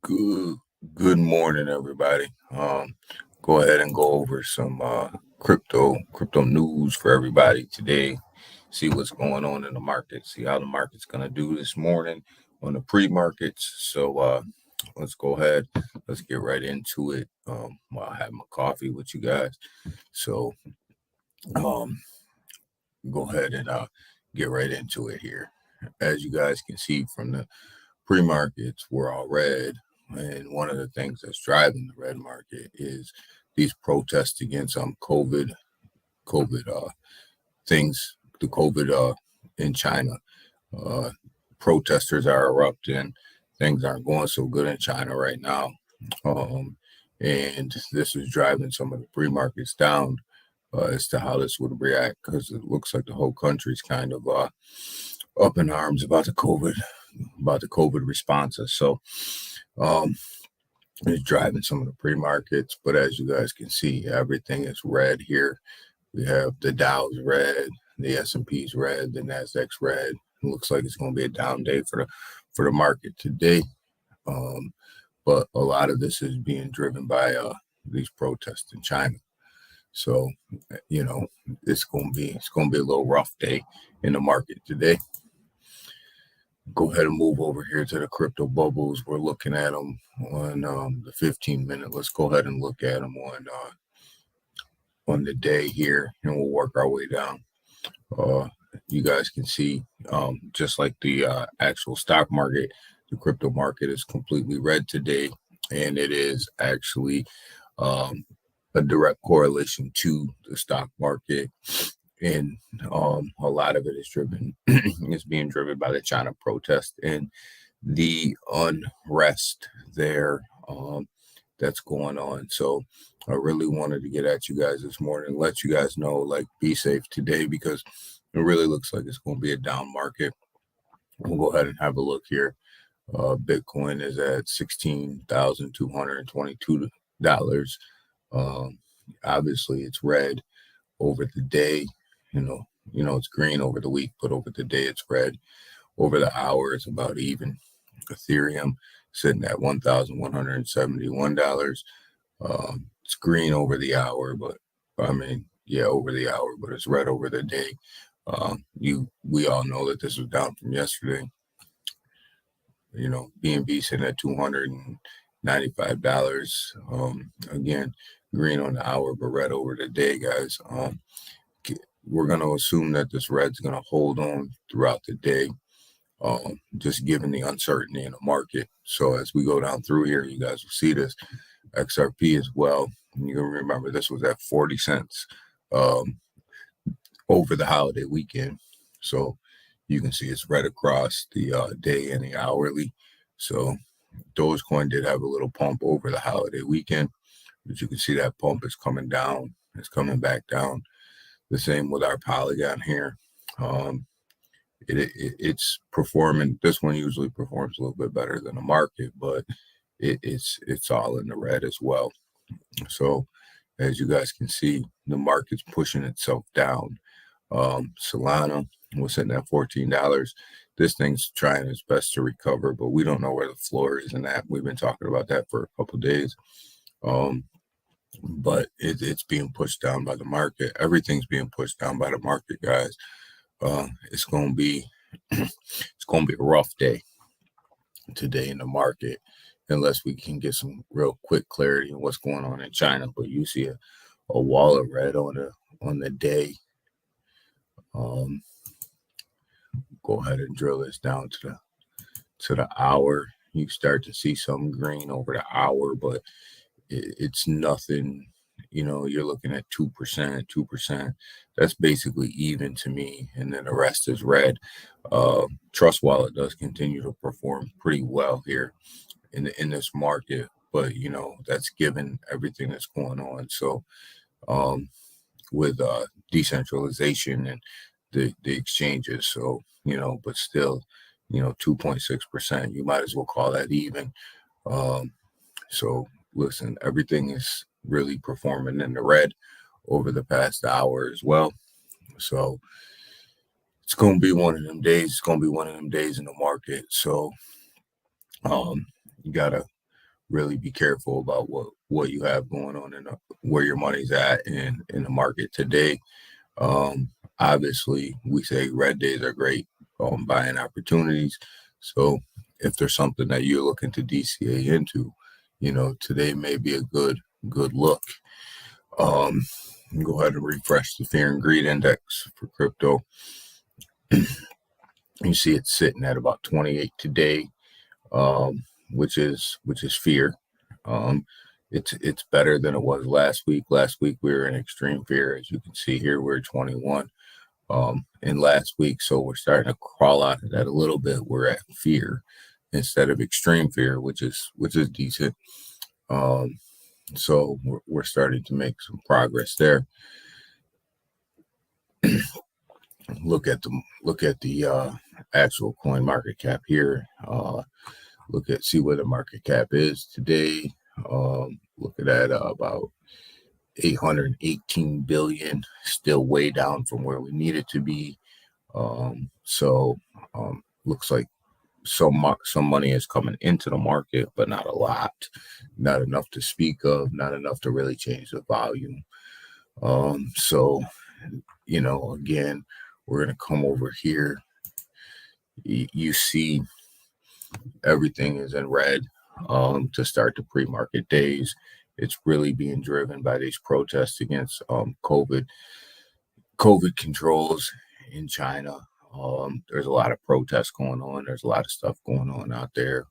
Good good morning, everybody. Go ahead and go over some crypto news for everybody today. See what's going on in the market. See how the market's gonna do this morning on the pre-markets. So let's go ahead. Let's get right into it. While I have my coffee with you guys. So um, go ahead and get right into it here. As you guys can see from the pre-markets, we're all red. And one of the things that's driving the red market is these protests against COVID things, the COVID in China. Uh, Protesters are erupting. Things aren't going so good in China right now. Um, and this is driving some of the pre-markets down as to how this would react because it looks like the whole country's kind of up in arms about the COVID responses. So um, it's driving some of the pre-markets. But as you guys can see, everything is red here. We have the Dow's red, the S&P's red, the Nasdaq's red. It looks like it's going to be a down day for the market today. Um, but a lot of this is being driven by these protests in China. So it's going to be a little rough day in the market today. Go ahead and move over here to the crypto bubbles. We're looking at them on the 15-minute. Let's go ahead and look at them on the day here, and we'll work our way down. You guys can see, just like the actual stock market, the crypto market is completely red today, and it is actually um, a direct correlation to the stock market. And a lot of it is is being driven by the China protest and the unrest there that's going on. So I really wanted to get at you guys this morning, let you guys know, like, be safe today because it really looks like it's going to be a down market. We'll go ahead and have a look here. Bitcoin is at $16,222. Um, Obviously, it's red over the day. It's green over the week, but over the day it's red. Over the hour, it's about even. Ethereum sitting at $1,171. It's green over the hour, but over the hour, but it's red over the day. We all know that this was down from yesterday. BNB sitting at $295. Again, green on the hour, but red over the day, guys. We're going to assume that this red's going to hold on throughout the day, just given the uncertainty in the market. So as we go down through here, you guys will see this XRP as well. And you can remember this was at 40 cents over the holiday weekend. So you can see it's right across the day and the hourly. So Dogecoin did have a little pump over the holiday weekend, but you can see that pump is coming down. It's coming back down. The same with our Polygon here. It's performing. This one usually performs a little bit better than the market, but it's all in the red as well. So as you guys can see, the market's pushing itself down. Solana was sitting at $14. This thing's trying its best to recover, but we don't know where the floor is in that. We've been talking about that for a couple of days. But it's being pushed down by the market. Everything's being pushed down by the market, guys. It's gonna be a rough day today in the market unless we can get some real quick clarity on what's going on in China. But you see a wall of red on the day. Go ahead and drill this down to the hour. You start to see some green over the hour, but it's nothing. You're looking at 2%. That's basically even to me, and then the rest is red. Trust Wallet does continue to perform pretty well here in this market, but that's given everything that's going on. So with decentralization and the exchanges, so but still, 2.6%. You might as well call that even. So listen, everything is really performing in the red over the past hour as well. So it's going to be one of them days. It's going to be one of them days in the market. So you got to really be careful about what you have going on and where your money's at in the market today. Obviously, we say red days are great buying opportunities. So if there's something that you're looking to DCA into, today may be a good look. Go ahead and refresh the fear and greed index for crypto. You see it's sitting at about 28 today, which is fear. It's better than it was last week. Last week we were in extreme fear, as you can see here. We're 21 in last week, so we're starting to crawl out of that a little bit. We're at fear instead of extreme fear, which is decent. So we're starting to make some progress there. Look at the actual coin market cap here. See where the market cap is today. Look at that, about 818 billion, still way down from where we need it to be. Looks like some money is coming into the market, but not a lot, not enough to speak of, not enough to really change the volume. Again, we're going to come over here. You see everything is in red to start the pre-market days. It's really being driven by these protests against COVID controls in China. There's a lot of protests going on. There's a lot of stuff going on out there.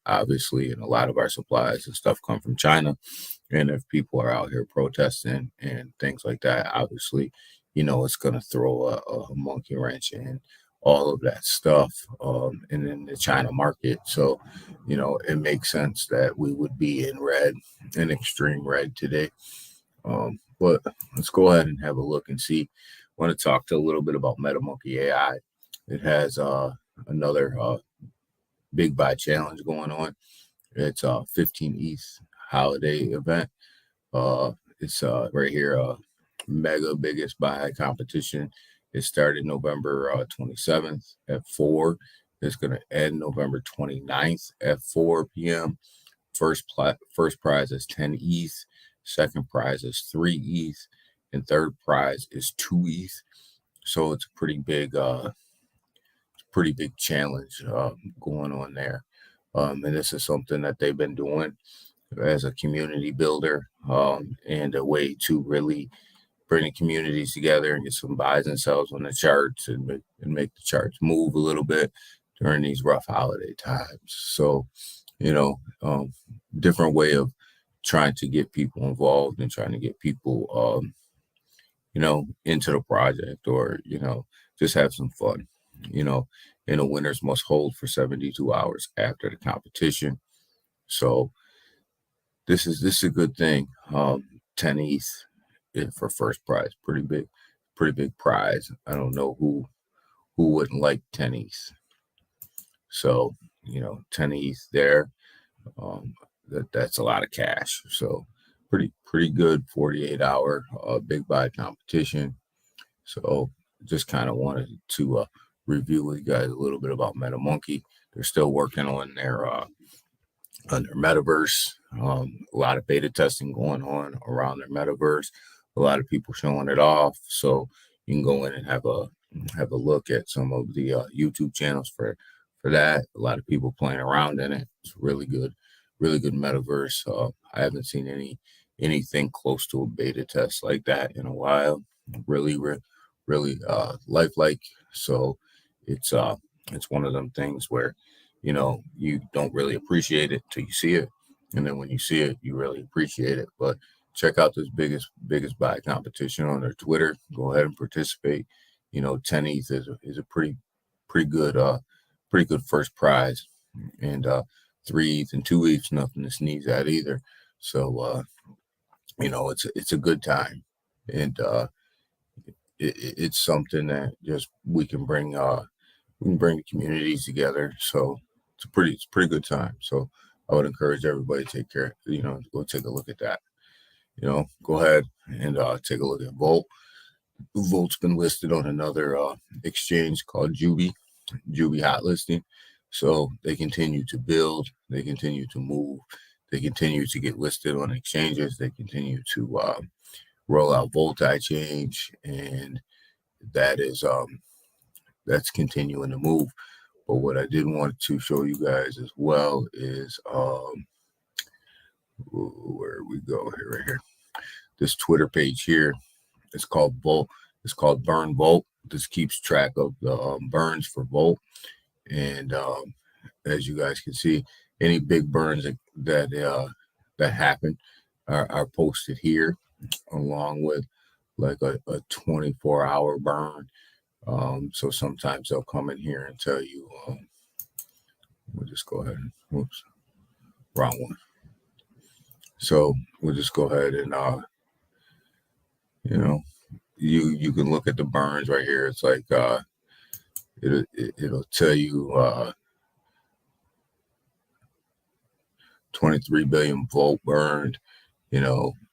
Obviously, and a lot of our supplies and stuff come from China. And if people are out here protesting and things like that, obviously, it's going to throw a monkey wrench in all of that stuff and in the China market. So, it makes sense that we would be in red, in extreme red today. But let's go ahead and have a look and see. I want to talk a little bit about MetaMonkey AI. It has another big buy challenge going on. It's a 15 ETH holiday event. It's right here, mega biggest buy competition. It started November 27th at 4. It's going to end November 29th at 4 p.m. First prize is 10 ETH. Second prize is 3 ETH. And third prize is 2 ETH. So it's a pretty big challenge going on there. And this is something that they've been doing as a community builder and a way to really bring the communities together and get some buys and sells on the charts and make the charts move a little bit during these rough holiday times. So, different way of trying to get people involved and trying to get people, into the project or, just have some fun, and the winners must hold for 72 hours after the competition. So this is a good thing. 10 ETH for first prize, pretty big prize. I don't know who wouldn't like 10 ETH. So, 10 ETH there. That's a lot of cash. So pretty good 48-hour big buy competition. So just kind of wanted to review with you guys a little bit about MetaMonkey. They're still working on their metaverse. A lot of beta testing going on around their metaverse. A lot of people showing it off. So you can go in and have a look at some of the YouTube channels for that. A lot of people playing around in it. It's really good metaverse. I haven't seen anything close to a beta test like that in a while. Really lifelike. So it's one of them things where you don't really appreciate it till you see it, and then when you see it you really appreciate it. But check out this biggest buy competition on their Twitter. Go ahead and participate. 10 ETH is a pretty good first prize, and 3 ETH and 2 ETH nothing to sneeze at either. So it's a good time, and it's something that just we can bring the communities together. So it's a pretty good time. So I would encourage everybody to take care. Go take a look at that. Go ahead and take a look at Volt. Volt's been listed on another exchange called Juby hot listing. So they continue to build, they continue to move, they continue to get listed on exchanges. They continue to roll out Volti-Change, and that is that's continuing to move. But what I did want to show you guys as well is where we go here, right here. This Twitter page here, it's called Volt. It's called Burn Volt. This keeps track of the burns for Volt, and as you guys can see, any big burns that happen are posted here, along with like a 24-hour burn. So sometimes they'll come in here and tell you, we'll just go ahead and, whoops, wrong one. So we'll just go ahead and, you can look at the burns right here. It's like, it'll tell you 23 billion volt burned,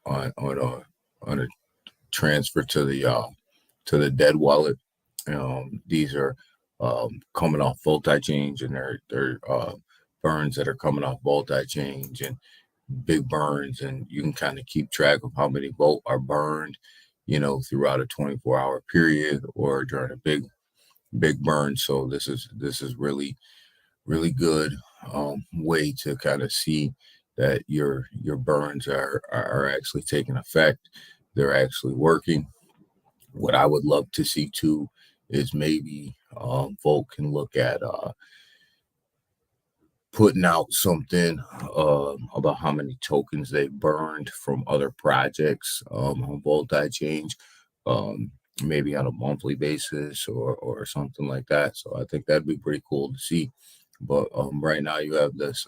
on a transfer to the dead wallet. These are coming off Volti-Change, and they're burns that are coming off Volti-Change and big burns, and you can kind of keep track of how many volt are burned, throughout a 24-hour period or during a big burn. So this is really, really good way to kind of see that your burns are actually taking effect. They're actually working. What I would love to see too is maybe Volt can look at putting out something about how many tokens they burned from other projects on Volti-Change, maybe on a monthly basis or something like that. So I think that'd be pretty cool to see. But right now you have this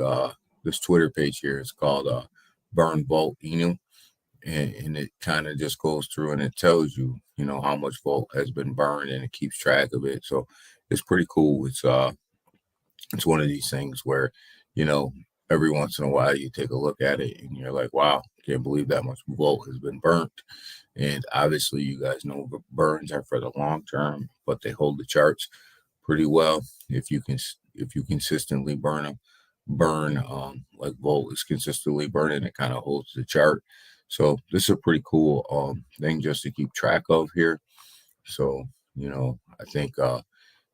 Twitter page here. It's called Burn Volt Inu, and it kind of just goes through and it tells you, how much Volt has been burned, and it keeps track of it. So it's pretty cool. It's one of these things where, every once in a while you take a look at it and you're like, wow, can't believe that much Volt has been burnt. And obviously you guys know burns are for the long term, but they hold the charts pretty well. If you consistently burn like Volt is consistently burning, it kind of holds the chart. So this is a pretty cool thing just to keep track of here. So, I think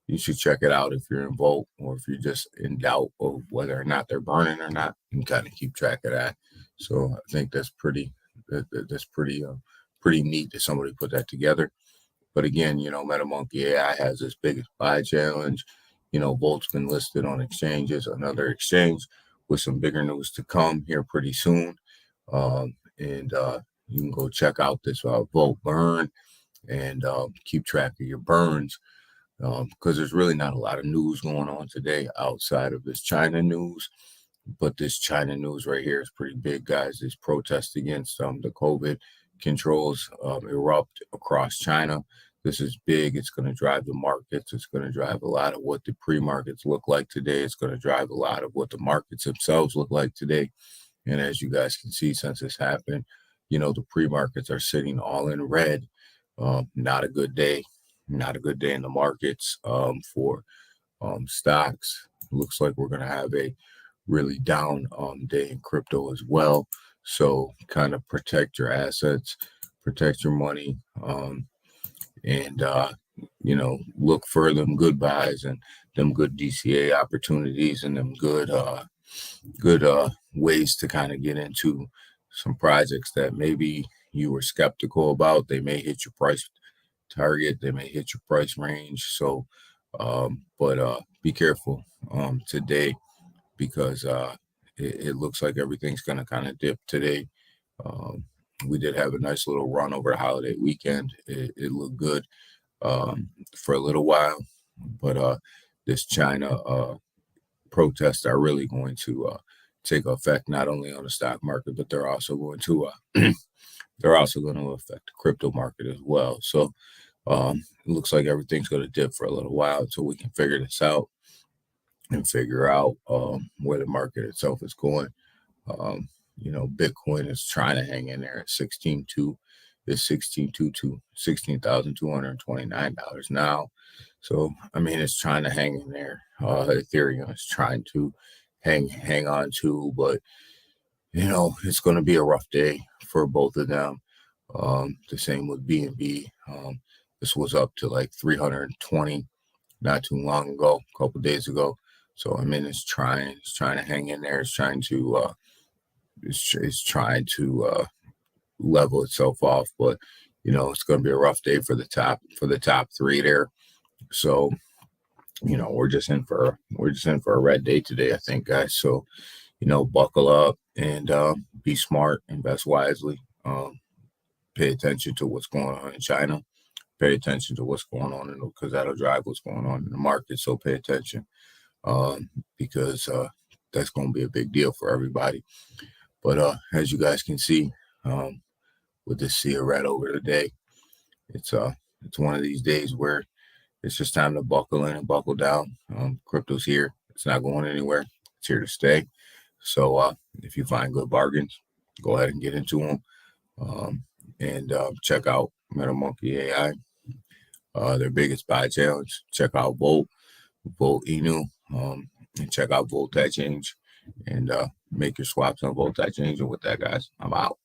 you should check it out if you're in Volt, or if you're just in doubt of whether or not they're burning or not. You can kind of keep track of that. So I think that's pretty neat that somebody put that together. But again, MetaMonkey AI has this biggest buy challenge. Volt's been listed on exchanges, another exchange, with some bigger news to come here pretty soon. And you can go check out this Volt burn and keep track of your burns, because there's really not a lot of news going on today outside of this China news. But this China news right here is pretty big, guys. This protest against the COVID controls erupt across China. This is big. It's going to drive the markets. It's going to drive a lot of what the pre-markets look like today. It's going to drive a lot of what the markets themselves look like today. And as you guys can see, since this happened, the pre-markets are sitting all in red. Not a good day. Not a good day in the markets for stocks. Looks like we're going to have a really down day in crypto as well. So kind of protect your assets, protect your money, and look for them good buys and them good DCA opportunities, and them good ways to kind of get into some projects that maybe you were skeptical about. They may hit your price target, they may hit your price range. So but be careful today, because it looks like everything's going to kind of dip today. We did have a nice little run over the holiday weekend. It looked good for a little while, but this China protests are really going to take effect not only on the stock market, but they're also going to affect the crypto market as well. So it looks like everything's going to dip for a little while until we can figure this out and figure out where the market itself is going. Bitcoin is trying to hang in there at 16.2. It's $16,229 now. So it's trying to hang in there. Ethereum is trying to hang on to, but it's going to be a rough day for both of them. The same with BNB. This was up to like 320 not too long ago, a couple days ago. So I mean, it's trying to hang in there. It's trying to level itself off, but it's going to be a rough day for the top three there. So we're just in for a red day today, I think, guys. So buckle up and be smart, invest wisely. Pay attention to what's going on in China. Pay attention to what's going on because that'll drive what's going on in the market. So pay attention because that's going to be a big deal for everybody. But as you guys can see, with this sea of red over the day, it's one of these days where it's just time to buckle in and buckle down. Crypto's here. It's not going anywhere. It's here to stay. So if you find good bargains, go ahead and get into them. And check out MetaMonkey AI, their biggest buy challenge. Check out Volt Inu, and check out Volt Exchange, and make your swaps on Volt Exchange. And with that, guys, I'm out.